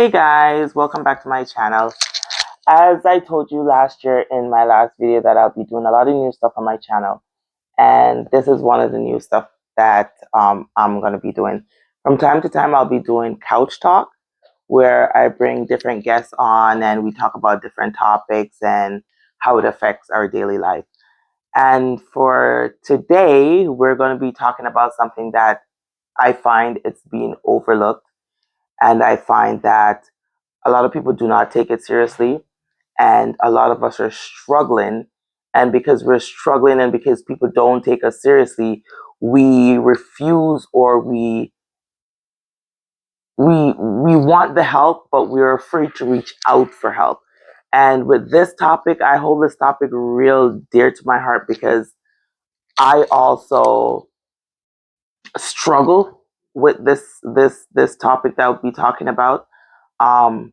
Hey guys, welcome back to my channel. As I told you last year in my last video that I'll be doing a lot of new stuff on my channel, and this is one of the new stuff that I'm going to be doing. From time to time I'll be doing couch talk, where I bring different guests on and we talk about different topics and how it affects our daily life. And for today, we're going to be talking about something that I find it's being overlooked, and I find that a lot of people do not take it seriously, and a lot of us are struggling. And because we're struggling and because people don't take us seriously, we refuse, or we want the help, but we're afraid to reach out for help. And with this topic, I hold this topic real dear to my heart because I also struggle with this topic that we'll be talking about. Um,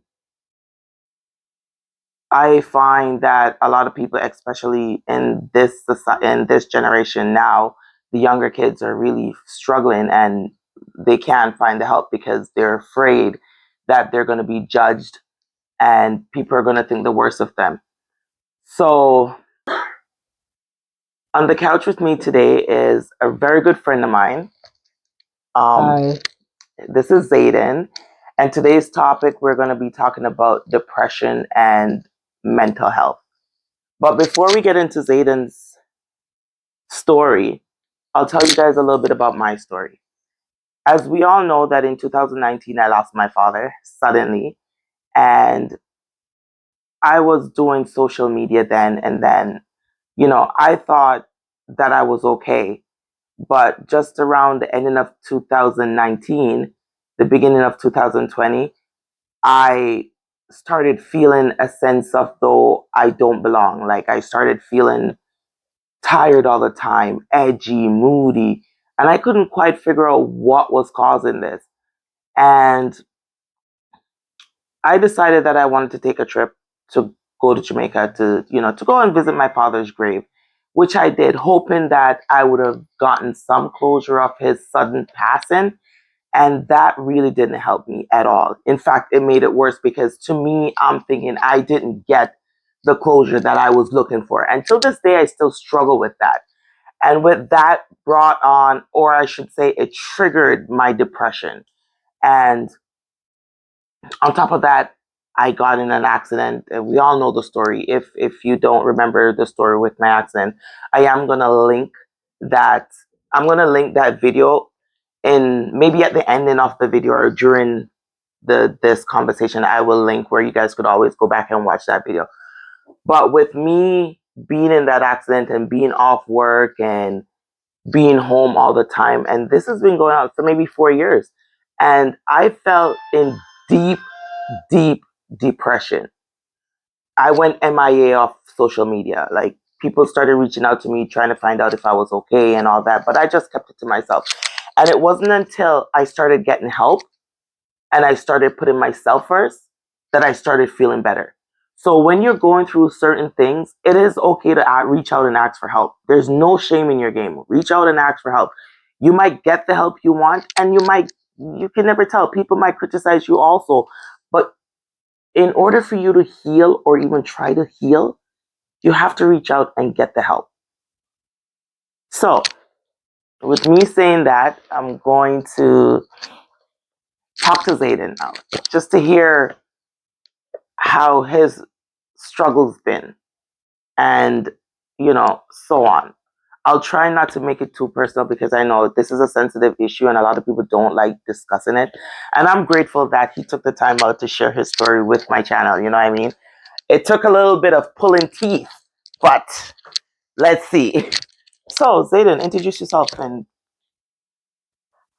I find that a lot of people, especially in in this generation now, the younger kids are really struggling, and they can't find the help because they're afraid that they're going to be judged and people are going to think the worst of them. So, on the couch with me today is a very good friend of mine. Hi. This is Zayden, and today's topic we're going to be talking about depression and mental health. But before we get into Zayden's story, I'll tell you guys a little bit about my story. As we all know, that in 2019 I lost my father suddenly, and I was doing social media then, and then, I thought that I was okay. But just around the ending of 2019, the beginning of 2020, I started feeling a sense of though I don't belong. Like, I started feeling tired all the time, edgy, moody, and I couldn't quite figure out what was causing this. And I decided that I wanted to take a trip to go to Jamaica to go and visit my father's grave, which I did, hoping that I would have gotten some closure of his sudden passing. And that really didn't help me at all. In fact, it made it worse because to me, I'm thinking I didn't get the closure that I was looking for. And till this day, I still struggle with that. And with that brought on, or I should say, it triggered my depression. And on top of that, I got in an accident. And we all know the story. If you don't remember the story with my accident, I am gonna link that. I'm gonna link that video in maybe at the ending of the video or during this conversation. I will link where you guys could always go back and watch that video. But with me being in that accident and being off work and being home all the time, and this has been going on for maybe 4 years, and I felt in deep, deep depression. I went MIA off social media. Like, people started reaching out to me trying to find out if I was okay and all that, but I just kept it to myself. And it wasn't until I started getting help and I started putting myself first that I started feeling better. So when you're going through certain things, it is okay to reach out and ask for help. There's no shame in your game. Reach out and ask for help. You might get the help you want, and you can never tell. People might criticize you also. But in order for you to heal or even try to heal, you have to reach out and get the help. So, with me saying that, I'm going to talk to Zayden now, just to hear how his struggles been, and so on. I'll try not to make it too personal because I know this is a sensitive issue and a lot of people don't like discussing it. And I'm grateful that he took the time out to share his story with my channel. You know what I mean? It took a little bit of pulling teeth, but let's see. So, Zayden, introduce yourself. And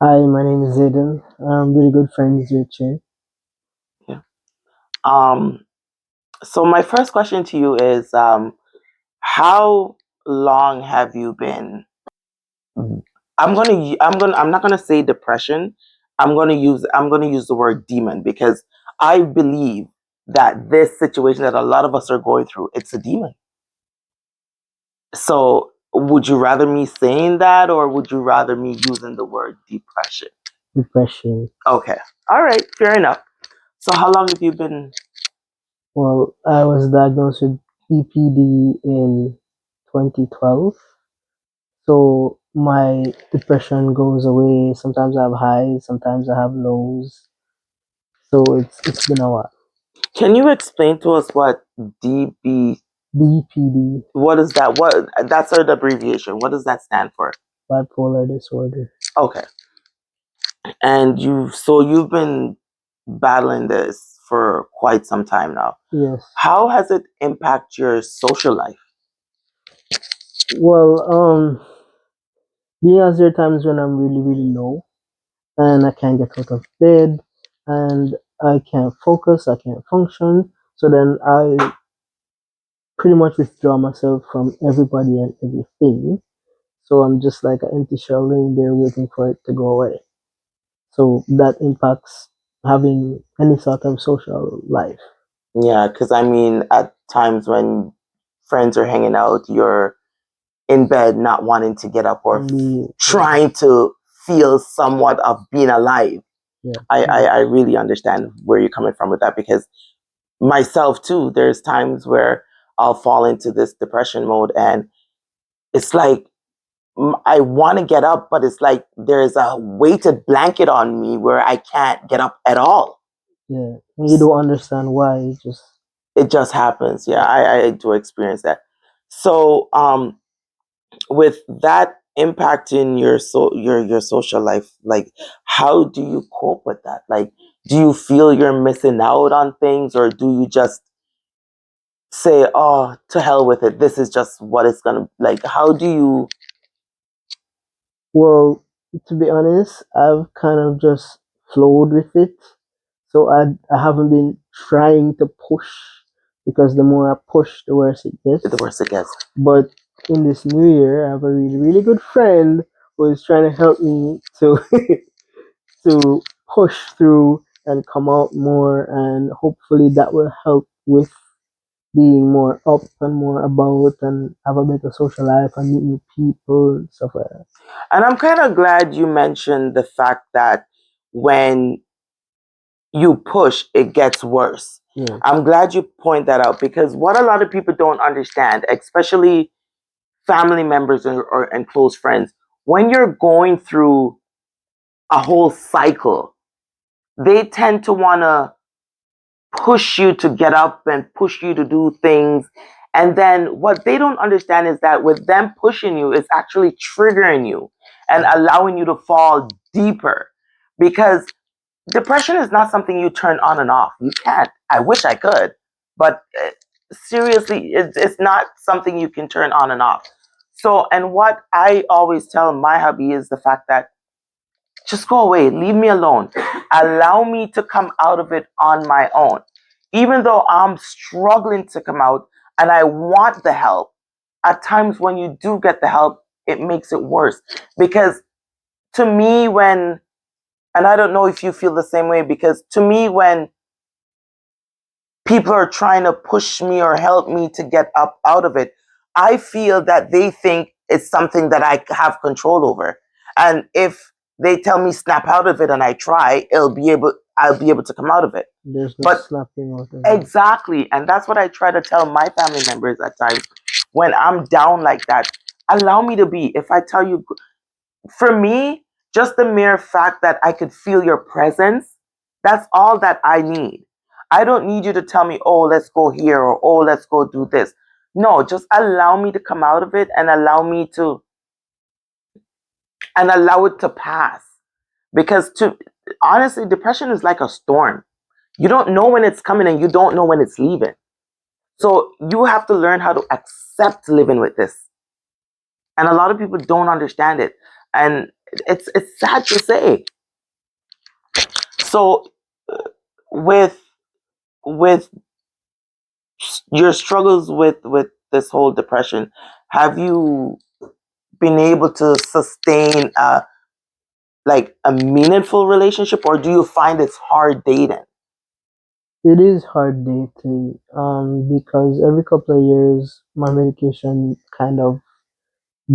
Hi, my name is Zayden. I'm really good friends with Chin. yeah. Um, so my first question to you is, how long have you been? I'm not gonna say depression. I'm gonna use the word demon because I believe that this situation that a lot of us are going through, it's a demon. So would you rather me saying that, or would you rather me using the word depression? Depression. Okay. All right, fair enough. So how long have you been? Well, I was diagnosed with BPD in 2012. So my depression goes away. Sometimes I have highs, sometimes I have lows. So it's been a while. Can you explain to us what DB? BPD, What is that? What that's an abbreviation. What does that stand for? bipolar disorder. Okay. And you've been battling this for quite some time now. Yes. How has it impacted your social life? Well, because there are times when I'm really, really low and I can't get out of bed and I can't focus, I can't function. So then I pretty much withdraw myself from everybody and everything. So I'm just like an empty shell laying there waiting for it to go away. So that impacts having any sort of social life. Yeah, because I mean, at times when friends are hanging out, you're in bed not wanting to get up or Only, trying to feel somewhat of being alive. yeah. I really understand where you're coming from with that because myself too, there's times where I'll fall into this depression mode and it's like I want to get up, but it's like there's a weighted blanket on me where I can't get up at all. Yeah. And you don't understand why. It just happens. Yeah, I do experience that. So, with that impacting your social life, like how do you cope with that? Like, do you feel you're missing out on things, or do you just say, "Oh, to hell with it. This is just what it's gonna like." How do you? Well, to be honest, I've kind of just flowed with it. So I haven't been trying to push because the more I push, the worse it gets. The worse it gets. But in this new year, I have a really, really good friend who is trying to help me to to push through and come out more, and hopefully that will help with being more up and more about and have a better social life and meet new people and stuff like that. And I'm kind of glad you mentioned the fact that when you push, it gets worse. Yeah. I'm glad you point that out because what a lot of people don't understand, especially family members and close friends, when you're going through a whole cycle, they tend to want to push you to get up and push you to do things. And then what they don't understand is that with them pushing you, it's actually triggering you and allowing you to fall deeper because depression is not something you turn on and off. You can't. I wish I could, but seriously, it's not something you can turn on and off. So, and what I always tell my hubby is the fact that just go away, leave me alone, allow me to come out of it on my own. Even though I'm struggling to come out and I want the help, at times when you do get the help, it makes it worse. Because to me, and I don't know if you feel the same way, because to me, when people are trying to push me or help me to get up out of it, I feel that they think it's something that I have control over. And if they tell me snap out of it and I try, I'll be able to come out of it. There's no But snapping out of it. exactly, and that's what I try to tell my family members at times when I'm down like that. Allow me to be. If I tell you, for me, just the mere fact that I could feel your presence, that's all that I need. I don't need you to tell me, oh, let's go here or oh, let's go do this. No, just allow me to come out of it and allow it to pass. Because to honestly, depression is like a storm. You don't know when it's coming and you don't know when it's leaving. So you have to learn how to accept living with this. And a lot of people don't understand it. And it's sad to say. So with with your struggles with this whole depression, have you been able to sustain like a meaningful relationship, or do you find it's hard dating? It is hard dating, because every couple of years my medication kind of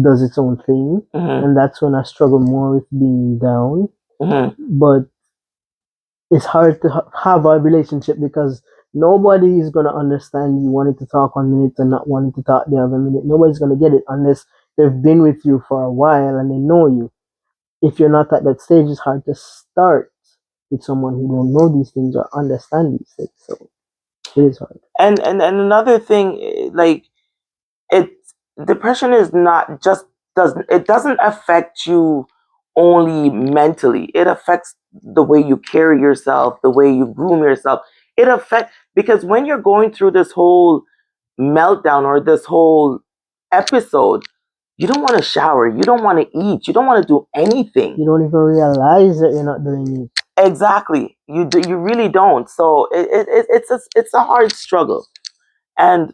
does its own thing, Mm-hmm. and that's when I struggle more with being down. Mm-hmm. But it's hard to have a relationship because nobody is going to understand you wanting to talk 1 minute and not wanting to talk the other minute. Nobody's going to get it unless they've been with you for a while and they know you. If you're not at that stage, it's hard to start with someone who don't know these things or understand these things. So it is hard. And another thing, like it, depression is not just doesn't affect you only mentally. It affects the way you carry yourself, the way you groom yourself. It affects, because when you're going through this whole meltdown or this whole episode, you don't want to shower, you don't want to eat, you don't want to do anything. You don't even realize that you're not doing it. Exactly, you really don't. So it's a hard struggle, and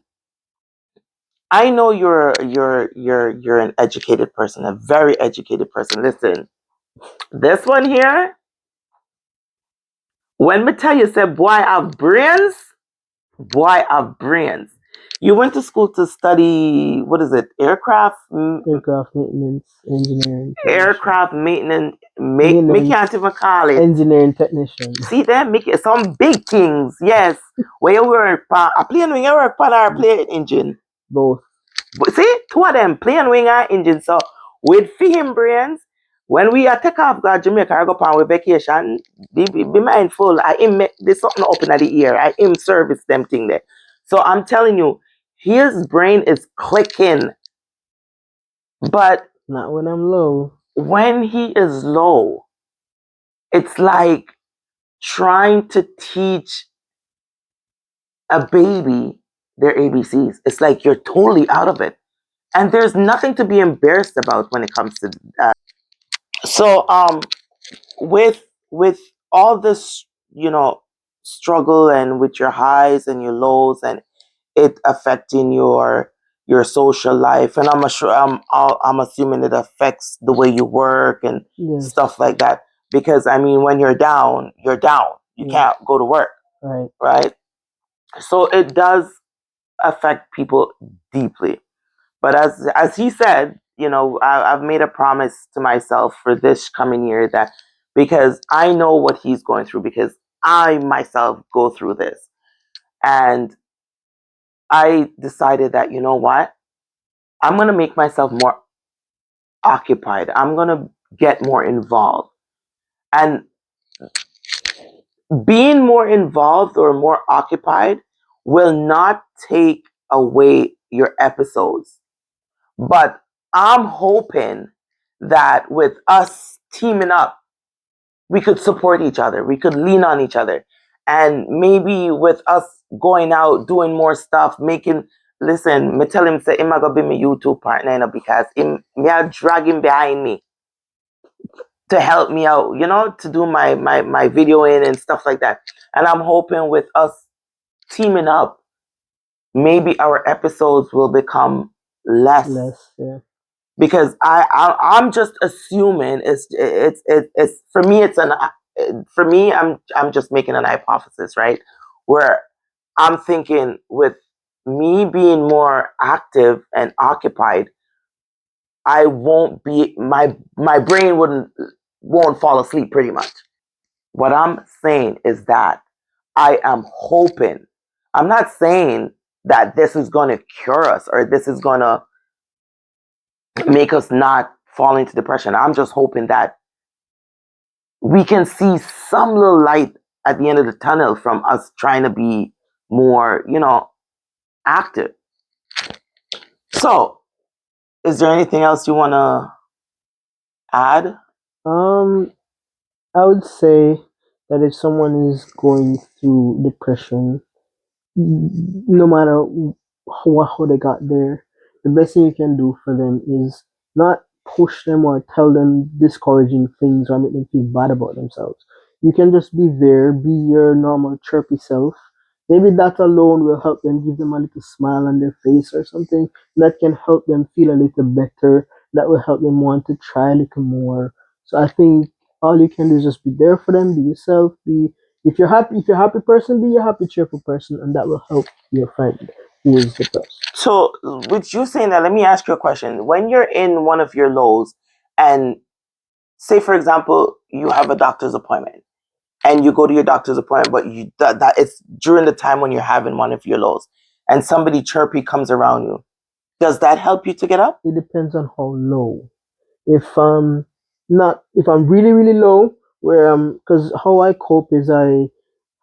I know you're an educated person, a very educated person. Listen, this one here, when me tell you, say, boy, I have brains, boy, I have brains. You went to school to study, what is it, Aircraft maintenance, engineering, technician. aircraft maintenance, me Maintenance, can't even call it. engineering technician. See them, make it some big things, yes. Where you work, a plane wing, you work on our plane engine. Both. But see, two of them, plane wing and engine. So with him brains, when we are take off to Jamaica or go on with vacation, be mindful. I him make there's something up in the ear. I him service them thing there. So I'm telling you, his brain is clicking. But Not when I'm low. when he is low, it's like trying to teach a baby their ABCs. It's like you're totally out of it. And there's nothing to be embarrassed about when it comes to so with all this, struggle, and with your highs and your lows, and it affecting your social life, and I'm assuming it affects the way you work and Yes. stuff like that, because I mean, when you're down, you Yeah. can't go to work, Right. right? So it does affect people deeply. But as he said, I've made a promise to myself for this coming year, that because I know what he's going through, because I myself go through this, and I decided that, you know what, I'm going to make myself more occupied. I'm going to get more involved, and being more involved or more occupied will not take away your episodes. But I'm hoping that with us teaming up, we could support each other. We could lean on each other. And maybe with us going out, doing more stuff, listen, me tell him, say, him gonna be my YouTube partner, because me are dragging behind me to help me out, to do my videoing and stuff like that. And I'm hoping with us teaming up, maybe our episodes will become less. Yeah. Because I'm just assuming it's for me, I'm just making an hypothesis, right? Where I'm thinking, with me being more active and occupied, I won't be my brain won't fall asleep, pretty much. What I'm saying is that I am hoping. I'm not saying that this is going to cure us, or this is going to make us not fall into depression. I'm just hoping that we can see some little light at the end of the tunnel from us trying to be more, active. So, is there anything else you want to add? I would say that if someone is going through depression, no matter how they got there, the best thing you can do for them is not push them or tell them discouraging things or make them feel bad about themselves. You can just be there, be your normal chirpy self. Maybe that alone will help them, give them a little smile on their face or something that can help them feel a little better, that will help them want to try a little more. So I think all you can do is just be there for them, be yourself, be if you're a happy person, be a happy, cheerful person, and that will help your friend who is depressed. So, with you saying that, let me ask you a question. When you're in one of your lows, and say, for example, you have a doctor's appointment, and you go to your doctor's appointment, but you that it's during the time when you're having one of your lows, and somebody chirpy comes around you, does that help you to get up? It depends on how low. If not, if I'm really really low, where because how I cope is I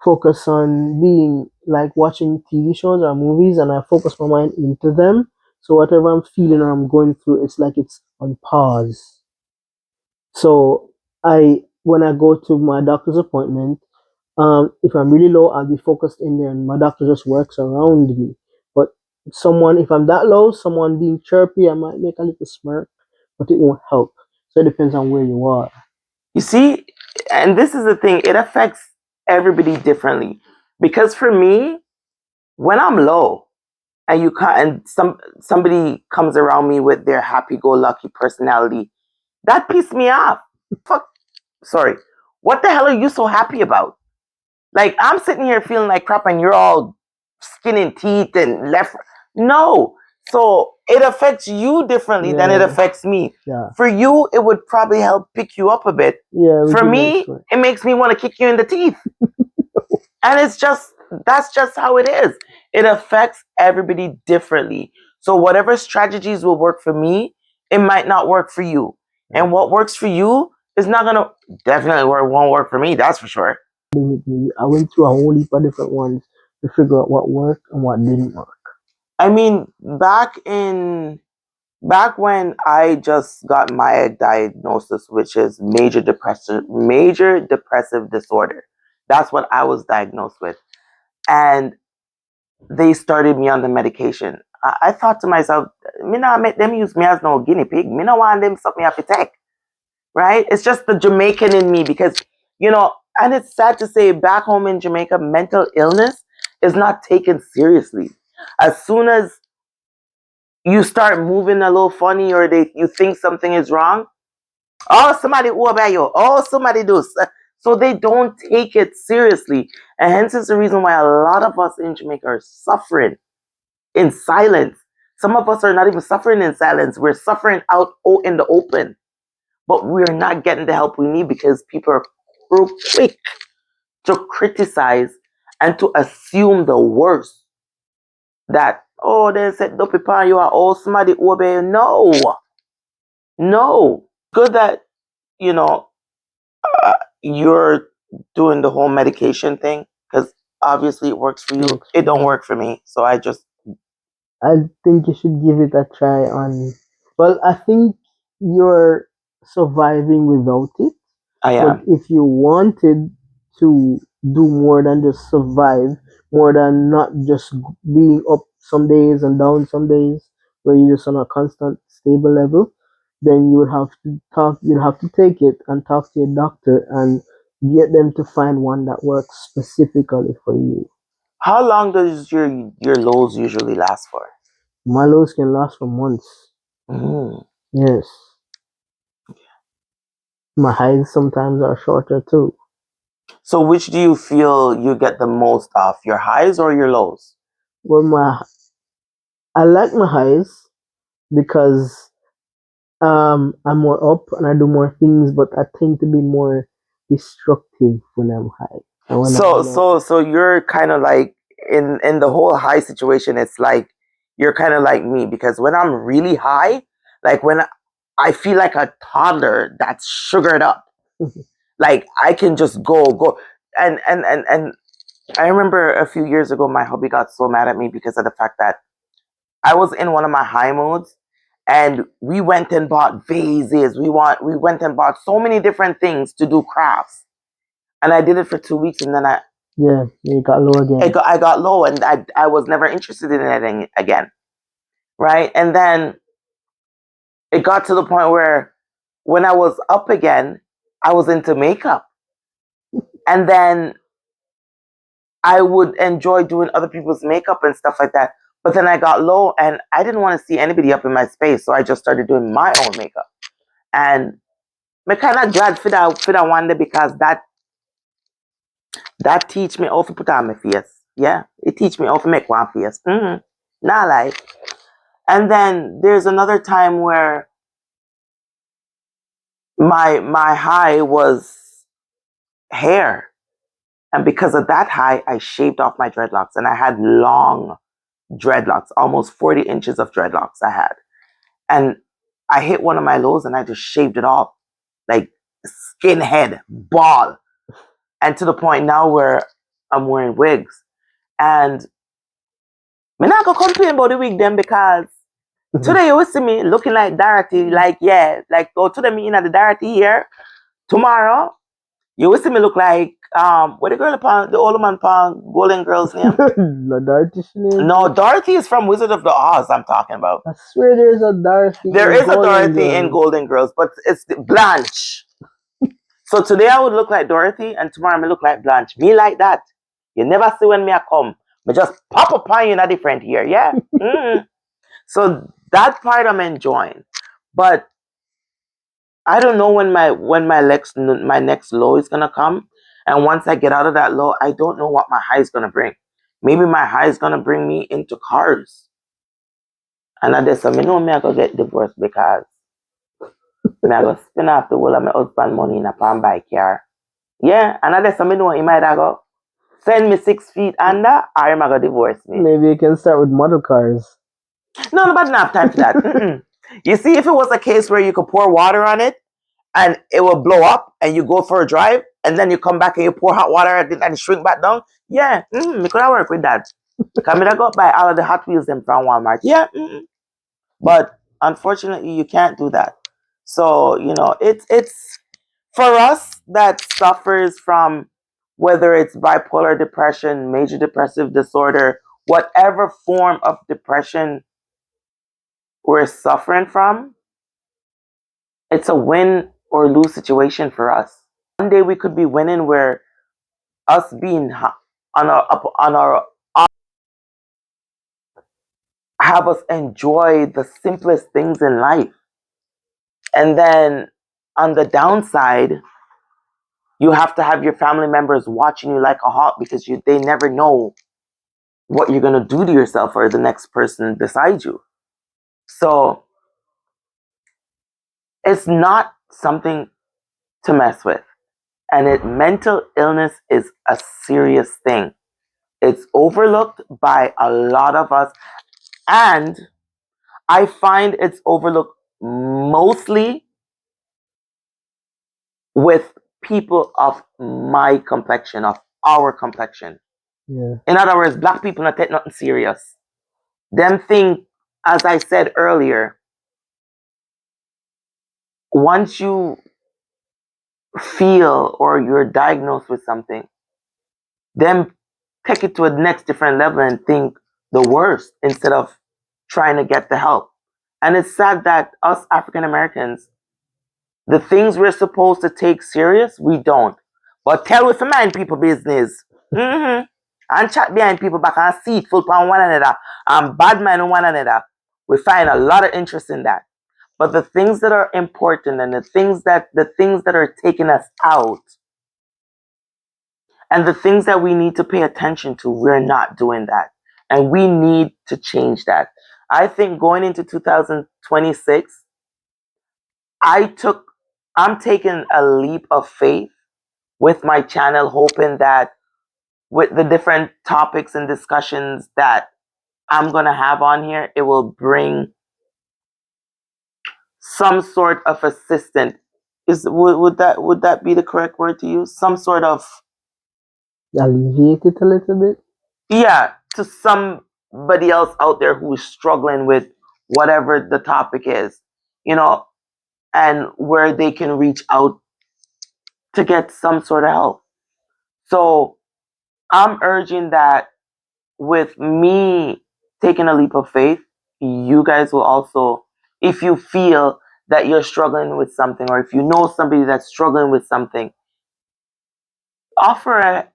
focus on being like watching TV shows or movies, and I focus my mind into them. So whatever I'm feeling or I'm going through, it's like it's on pause. So when I go to my doctor's appointment, if I'm really low, I'll be focused in there, and my doctor just works around me. But if I'm that low, someone being chirpy, I might make a little smirk, but it won't help. So it depends on where you are. You see, and this is the thing, it affects everybody differently. Because for me, when I'm low and somebody comes around me with their happy-go-lucky personality, that pisses me off. Fuck, sorry. What the hell are you so happy about? Like, I'm sitting here feeling like crap and you're all skin and teeth and left. No. So it affects you differently than it Yeah, affects me. yeah, For you, it would probably help pick you up a bit. yeah. Which For is me, nice, right? it makes me want to kick you in the teeth. And that's just how it is. It affects everybody differently. So whatever strategies will work for me, it might not work for you. And what works for you is not gonna definitely won't work for me, that's for sure. With me, I went through a whole heap of different ones to figure out what worked and what didn't work. I mean, back when I just got my diagnosis, which is major depressive disorder. That's what I was diagnosed with. And they started me on the medication. I thought to myself, me not make them use me as no guinea pig. Me not want them suck me up to take. Right? It's just the Jamaican in me because, and it's sad to say back home in Jamaica, mental illness is not taken seriously. As soon as you start moving a little funny or you think something is wrong, oh, somebody over you. Oh, somebody does. So they don't take it seriously. And hence is the reason why a lot of us in Jamaica are suffering in silence. Some of us are not even suffering in silence. We're suffering out in the open. But we're not getting the help we need because people are real quick to criticize and to assume the worst. That, oh, they said, "Do people you are all somebody obey." No, no. Good that, you know, you're doing the whole medication thing because obviously it works for you. Works It for don't me. work for me. So I just, I think you should give it a try on. Well, I think you're surviving without it. I But am. if you wanted to do more than just survive, more than not just being up some days and down some days, where you're just on a constant stable level, then you would have to talk. You'd have to take it and talk to your doctor and get them to find one that works specifically for you. How long does your lows usually last for? My lows can last for months. Mm. Yes, my highs sometimes are shorter too. So which do you feel you get the most of, your highs or your lows? Well, I like my highs because I'm more up and I do more things, but I tend to be more destructive when I'm high and when I'm So low. so you're kind of like in the whole high situation. It's like you're kind of like me because when I'm really high, like when I feel like a toddler that's sugared up, like I can just go and I remember a few years ago my hubby got so mad at me because of the fact that I was in one of my high modes and we went and bought vases. We went and bought so many different things to do crafts. And I did it for 2 weeks and then Yeah, you got low again. I got low and I was never interested in anything again. Right. And then it got to the point where when I was up again, I was into makeup. And then I would enjoy doing other people's makeup and stuff like that. But then I got low and I didn't want to see anybody up in my space. So I just started doing my own makeup. And I'm kind of glad for that one day because that teach me how to put on my face. Yeah, it teach me how to make one face. Not like. And then there's another time where my high was hair. And because of that high, I shaved off my dreadlocks, and I had long dreadlocks, almost 40 inches of dreadlocks I had. And I hit one of my lows and I just shaved it off, like skinhead, bald. And to the point now where I'm wearing wigs. And me not gonna complain about the wig then, because today you will see me looking like Dorothy, like, yeah, like go to the meeting at the Dorothy here. Tomorrow, you will see me look like what the girl upon the old man upon Golden Girl's name. No, Dorothy name? No, Dorothy is from Wizard of the Oz. I'm talking about. I swear there's a Dorothy. There in is a Golden Dorothy in Girls. Golden Girls, but it's Blanche. So today I would look like Dorothy, and tomorrow I may look like Blanche. Me like that. You never see when me I come. Me just pop up on you in a different year, yeah. So that part I'm enjoying, but I don't know when my next low is gonna come. And once I get out of that low, I don't know what my high is gonna bring. Maybe my high is gonna bring me into cars. And I just me know me I go get divorced because me I go spend off the whole of my husband money in a pan buy car. Yeah, and I just me know he might go send me 6 feet under, or he might go divorce me. Maybe you can start with model cars. No, nobody don't have time for that. Mm-mm. You see, if it was a case where you could pour water on it and it will blow up and you go for a drive and then you come back and you pour hot water and it shrink back down, yeah, we could have worked with that. Because I got buy all of the Hot Wheels them from Walmart. Yeah, but unfortunately you can't do that. So, it's for us that suffers from whether it's bipolar depression, major depressive disorder, whatever form of depression we're suffering from, it's a win or lose situation for us. One day we could be winning where us being on our have us enjoy the simplest things in life. And then on the downside, you have to have your family members watching you like a hawk because they never know what you're going to do to yourself or the next person beside you. So it's not something to mess with. And mental illness is a serious thing. It's overlooked by a lot of us. And I find it's overlooked mostly with people of my complexion, of our complexion. Yeah. In other words, black people not take nothing serious. Them think, as I said earlier, once you feel or you're diagnosed with something, then take it to a next different level and think the worst instead of trying to get the help. And it's sad that us African Americans, the things we're supposed to take serious, we don't. But tell with mind people business. And chat behind people back and see it full on one another and bad man one another. We find a lot of interest in that. But the things that are important and the things that are taking us out and the things that we need to pay attention to, we're not doing that. And we need to change that. I think going into 2026, I'm taking a leap of faith with my channel, hoping that with the different topics and discussions that I'm going to have on here, it will bring some sort of assistant. Would that be the correct word to use? Some sort of, Alleviate it a little bit. yeah, to somebody else out there who is struggling with whatever the topic is, and where they can reach out to get some sort of help. So I'm urging that with me taking a leap of faith, you guys will also, if you feel that you're struggling with something, or if you know somebody that's struggling with something, offer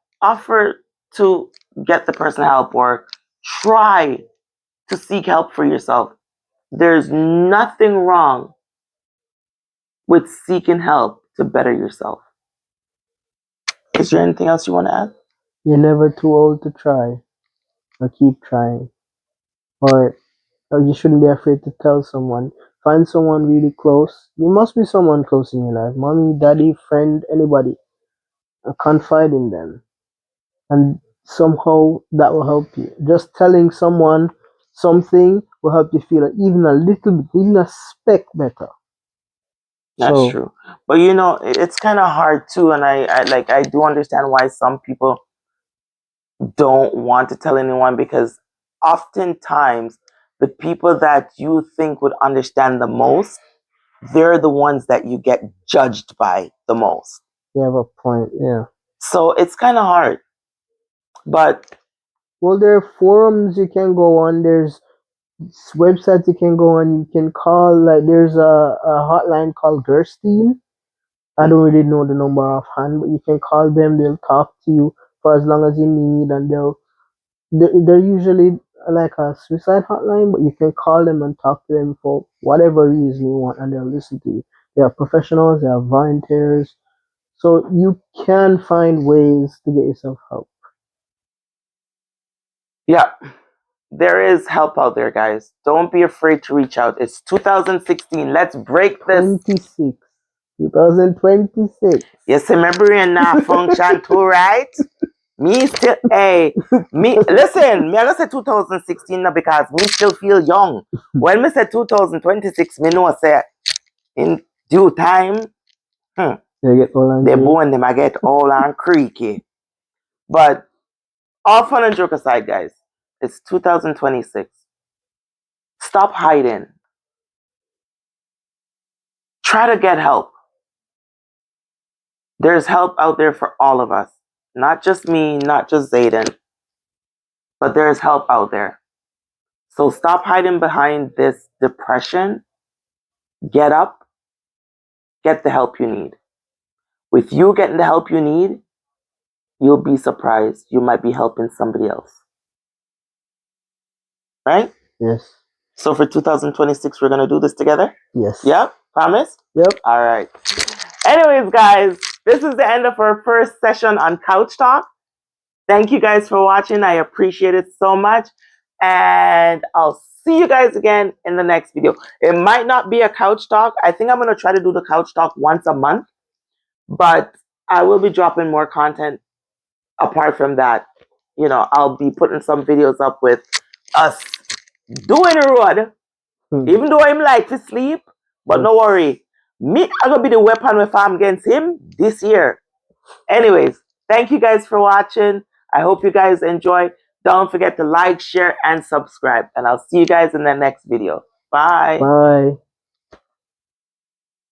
to get the person help or try to seek help for yourself. There's nothing wrong with seeking help to better yourself. Is there anything else you want to add? You're never too old to try, or keep trying. Or you shouldn't be afraid to tell someone. Find someone really close. You must be someone close in your life. Mommy, daddy, friend, anybody. And confide in them. and somehow that will help you. Just telling someone something will help you feel even a little bit, even a speck better. That's So true. But you know, it's kind of hard too, and I do understand why some people don't want to tell anyone, because oftentimes the people that you think would understand the most, they're the ones that you get judged by the most. you have a point, yeah. So it's kind of hard. But Well, there are forums you can go on. There's websites you can go on. You can call. Like there's a hotline called Gerstein. I don't really know the number offhand, but you can call them. They'll talk to you for as long as you need, and they're usually like a suicide hotline, but you can call them and talk to them for whatever reason you want, and they'll listen to you. They are professionals. They are volunteers, so you can find ways to get yourself help. yeah, there is help out there, guys. Don't be afraid to reach out. It's 2016. Let's break this. 26, 2026. Yes, remember in function too, right? Me still, hey, me, listen, me I gonna say 2016 now because me still feel young. When me say 2026, me know say in due time, hmm, They get all the angry. bone them I get all and creaky. But all fun and joke aside, guys, it's 2026. Stop hiding. Try to get help. There's help out there for all of us. Not just me, not just Zayden, but there's help out there. So stop hiding behind this depression. Get up, get the help you need. With you getting the help you need, you'll be surprised. You might be helping somebody else. Right? Yes. So for 2026, we're going to do this together? Yes. Yep. Promise? Yep. All right. Anyways, guys, this is the end of our first session on Couch Talk. Thank you guys for watching. I appreciate it so much. And I'll see you guys again in the next video. It might not be a couch talk. I think I'm going to try to do the couch talk once a month. But I will be dropping more content apart from that. You know, I'll be putting some videos up with us doing a road. Even though I'm like to sleep. But no worry. Me, I'm going to be the weapon if I'm against him this year. Anyways, thank you guys for watching. I hope you guys enjoy. Don't forget to like, share, and subscribe. And I'll see you guys in the next video. Bye. Bye.